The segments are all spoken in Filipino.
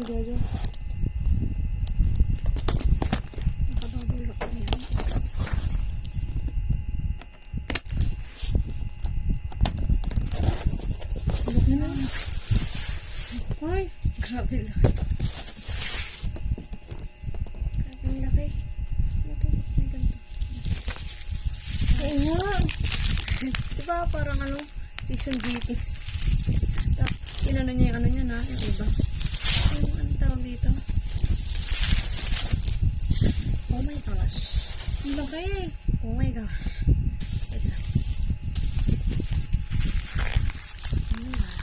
Jojo. Nakababulok na yan. Bulok na na. Ay! Grabe laki. Grabe laki. Ito, may ganito. Oo nga. Diba parang ano, season greetings. Tapos, inano niya yung ano niya na, yung iba. Yung ano tawag dito? Oh my gosh. Ang laki. Oh my gosh. Isa. Oh my gosh.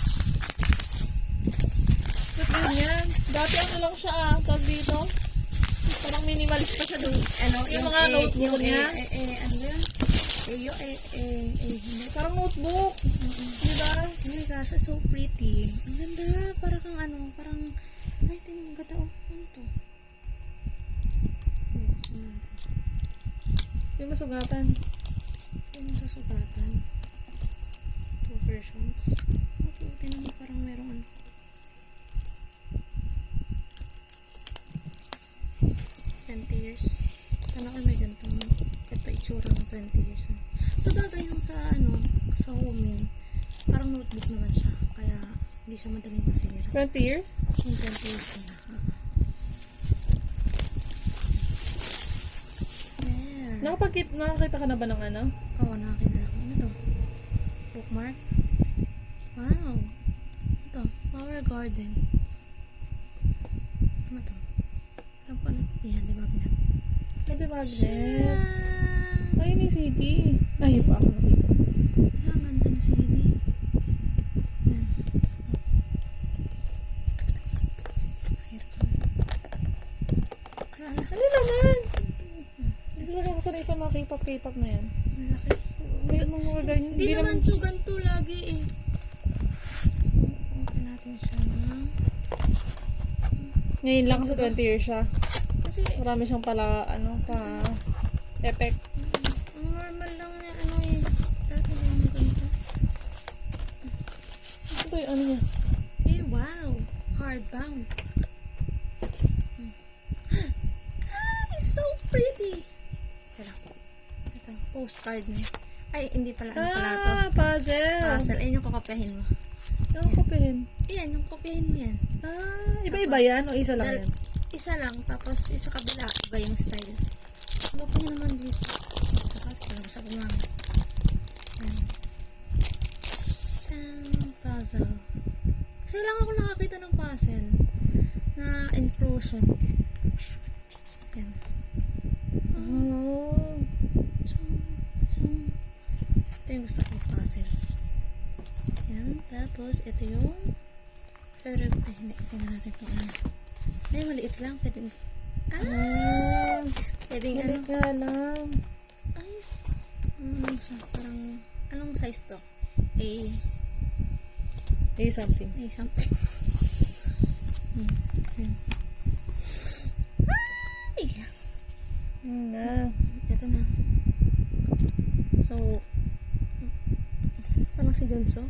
Ba't ganyan? Dati ano lang siya tawag dito. Parang minimalist pa siya doon. Ano, Yung mga notebook niya? ano yun? Hindi. Parang notebook. Diba? Oh my gosh, it's so pretty. Ang ganda. Parang kang ano, parang, ay, tingnan, ang ganda. Oh, ano to? Yung masugatan. Yung susugatan. Two versions. Ito, tingnan mo, parang merong ano. $20. Sana all may ganitong ito itsura ng 20 years. So, dati yung sa ano, sa Homin, parang notebook naman siya. Kaya, hindi siya madaling masira. 20 years? Yung 20 years na. There. Nakakita ka na ba ng ano? Oo, nakakita ako. Ano to? Bookmark? Wow. Ito, flower garden. Ano to? Alam ko ano? Yan, di ba? Pwede magnet. Ay, ni CD. Ay, pa ako nakita. Wala, ang ganda ng CD. Yan. So, hirap naman. Ala, Ano naman? Hindi talaga ako sanay sa mga K-pop na yan. ang laki. May mga ganyan. Hindi naman to ganito lagi eh. Open natin siya na. Ngayon lang kasi 20 years siya. Kasi, Marami siyang pala, ano, pa effect. ang normal lang na ano eh. Dati lang yung ganito. Ito yung ano niya. Eh, wow. Hardbound. Ah, it's so pretty. Ito, postcard na. Ay, hindi pala. Ano pala to? Puzzle. Puzzle. Ayun yung kukopihin mo. Yung kopihin. Yan, yung kopihin mo yan. Iba-iba yan o isa lang yan? Isa lang, tapos isa kabila, iba yung style. Iba pa niya naman dito. Dapat, talaga siya gumamit. Yan. Puzzle. Kasi lang ako nakakita ng puzzle na inclusion. Yan. Oh. Ito yung gusto kong puzzle. Yan. Tapos, ito yung ay, hindi. Tingnan natin kung ano. Ay, maliit lang. Pwedeng pwedeng ano. Galit nga lang. Ay, ano siya? Parang, anong size to? A something. something. Yan. Ay! Na. Ito na. So, parang si Jonso.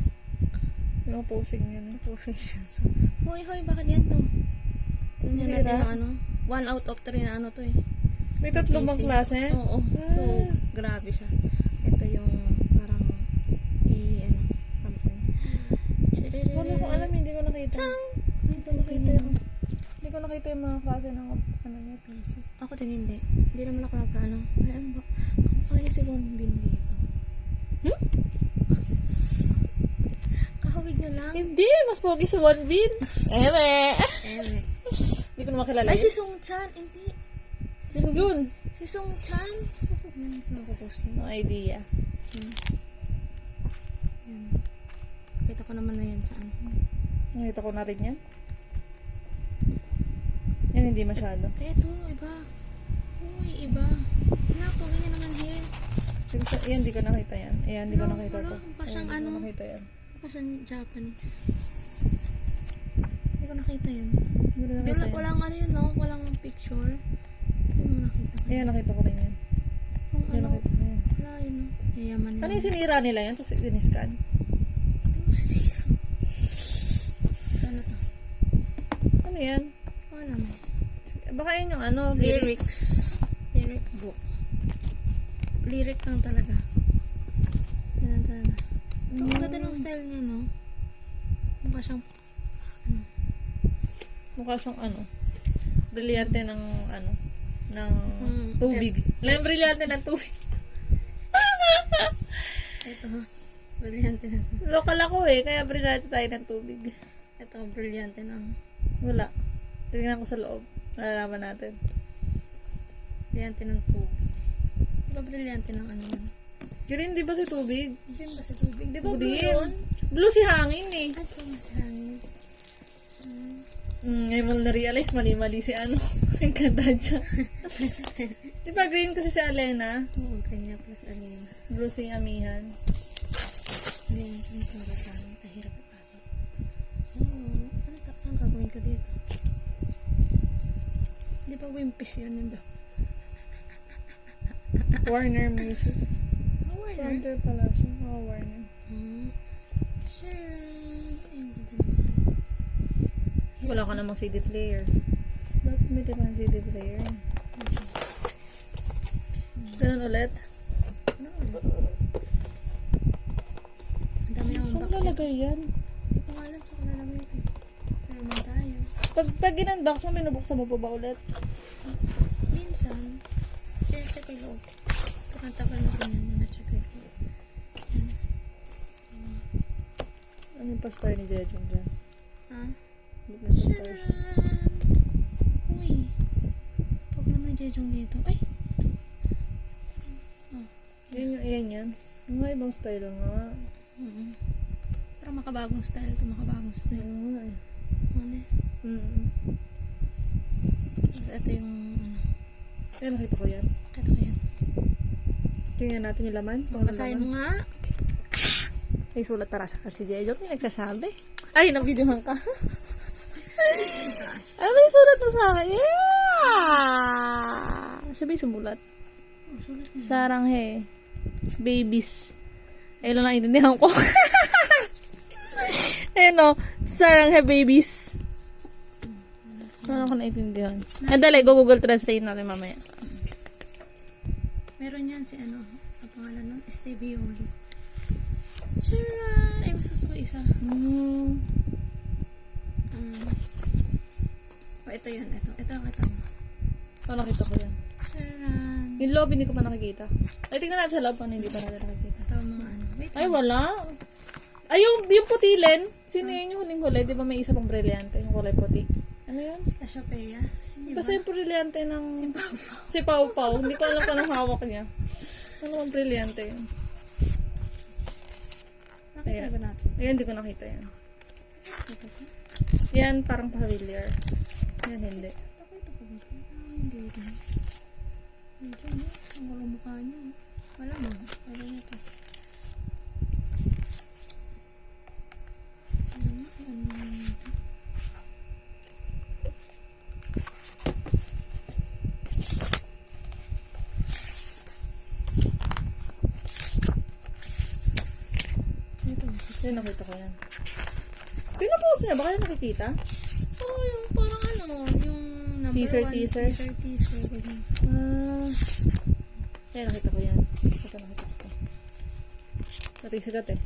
Yung posing yan. Posing siya. So, hoy, bakit yan to? Tingnan natin Sira? yung ano. 1 out of 3 na ano to eh. May tatlong bang Easy. klase? Oo. So, grabe siya. Ito yung parang ano, something. Wala ko alam, hindi ko nakita. Chang! Hindi ko nakita yung mga klase ng ano niya, PC. Ako din hindi. Hindi naman ako nagkaano. Ay, ano ba? Kamukha niya si Wonbin dito. Kahawig na lang. Hindi, mas pogi sa one bin. Eme! Hindi ko na makilala Ay, yun. si Sung Chan. Hindi. Sino yun? Si Sung Chan. Nakupost yun. No idea. Yan. Kita ko naman na yan saan. Nakita ko na rin yan. Yan, hindi masyado. Eto, iba. Uy, iba. Naku, ganyan naman here. Yan, hindi ko nakita yan. Ayan, hindi ko Wala, nakita wala. to. Mukha siyang Ayan, hindi ko ano. nakita yan. Mukha siyang Japanese. Hindi ko nakita yun. Hindi ko nakita yan. Walang ano yun, no? Walang picture. Hindi mo nakita. Ayan, nakita ko rin yan. Kung Ayan, ano, nakita ko yan. wala yun, no? Yayaman nila. Ano yung sinira nila yan? Tapos diniscan? Ano sinira? Ano to? Ano yan? Baka yun yung ano, Lyrics. Lyric book. Lyric lang talaga. Yan lang talaga. Ito, ang ganda ng style niya, no? Mukha siyang, Mukha siyang ano, brilyante ng ano, ng Mm, tubig. Alam yung brilyante ng tubig. ito, brilyante na. Local ako eh, kaya brilyante tayo ng tubig. Ito, brilyante ng, Wala. Tingnan ko sa loob. Malalaman natin. brilyante ng tubig. Diba brilyante ng ano yan? Green, di ba si tubig? Hindi ba sa tubig? Di ba blue Green. yun? Blue si hangin eh. Ay, kung mas hangin. Ngayon mo na-realize, mali-mali si ano. Ang ganda dyan. Di ba green kasi si Alena? Oo, kanya plus alina. Blue si Amihan. Hindi, hindi ko nagkakaroon. Tahirap ipasok. Oo, ano ang gagawin ko dito? Di ba wimpis yun yun daw? Warner Music. Oh, Warner. Warner pala siya. Oh, Warner. Sure. Ayun, ganda naman. Wala ka namang CD player. Bakit may tibang CD player? Ganun ulit? Ano ulit? Ang dami akong Saan box yan. lalagay yan? Hindi ko nga alam saan ko lalagay ito. Pero naman tayo. Pag in-unbox mo, minubuksan mo pa ba ulit? Minsan, check ko yung loob. Pag ang tagal na ganyan, na-check ko yung loob. Ano yung pa-star ni Jejong dyan? Ha? Ba't may pa-star siya? Uy. Pag naman yung Jejong dito. Ay! Yan yan. Mga ibang style nga. Pero makabagong style ito. Makabagong style. Ano nga eh. Ano eh. Tapos ito yung ano. Ayan, nakita ko yan. Ito ko yan. Tingnan natin yung laman. Kung ano Basahin mo laman. nga. May sulat para sa kasi Jejong. May nagsasabi. Ay, nabidyohan ka. Ay, may sulat mo sa akin. Yeah! Siya ba yung sumulat? Oh, sulat na. Saranghe. Babies. Ayun lang naintindihan ko. Ayun o. Saranghe babies. Ano ko naintindihan? Dali, go Google Translate natin mamaya. Meron yan si ano. Ang pangalan nun? Stevie Oli. Charan! Ay, mas gusto ko isa. Oh, ito yun. Ito ang kita mo. Oh, nakita ko yan. Charan! Yung loob, hindi ko pa nakikita. Ay, tingnan natin sa loob kung hindi pa natin nakikita. Ito ang mga ano. Wait. Ay, wala. Ay, yung putilin. Sino yun yung huling-huli? Di ba may isa pang brilyante? Yung kulay puti. Ano yun? Cassiopeia. Hindi ba? Basta yung brilyante ng... Si Pau Pau. Si Pau Pau. Hindi ko alam kung anong hawak niya. Ano bang brilyante yun? Nakita Ayan. ba natin? Ayun, hindi ko nakita yan. Nakita ko. Yan, parang familiar. Yan, hindi. Nakita ko ba? Hindi rin. Hindi rin. Ang walang mukha niyo. Wala mo. Wala na ito. Ano nga? Ano nga ito? Ito. Yan, nakita ko yan. Pinapost niya, baka yan nakikita? Oh, yung parang ano, yung number Teaser, 1. teaser. Teaser. Ganyan. Yan, nakita ko yan. Ito, nakita ko. Pati sikat eh.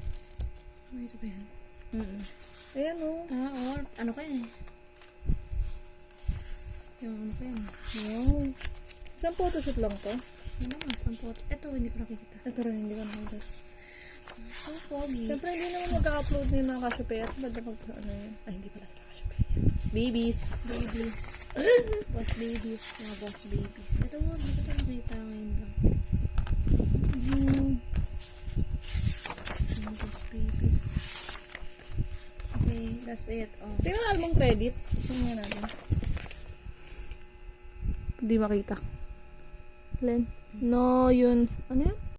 Ano ito ba yan? Ayan o. Or, ano ka yun eh? Yung ano ka yan? Wow. Isang photoshoot lang to. Ano mas ang photo? Ito, hindi ko nakikita. Ito rin, hindi ko nakita. So, pogi. Siyempre, hindi naman mag-upload na yung mga Cassiopeia. Ba't na ano yun? Ay, hindi pala sila Cassiopeia. Babies. Babies. Boss babies. Mga boss babies. Ito, hindi ko ito nakita ngayon lang. Mga boss babies. Okay, that's it. Oh. Tingnan album credit. Tingnan natin. Hindi makita. Len. No, yun. Ano yan?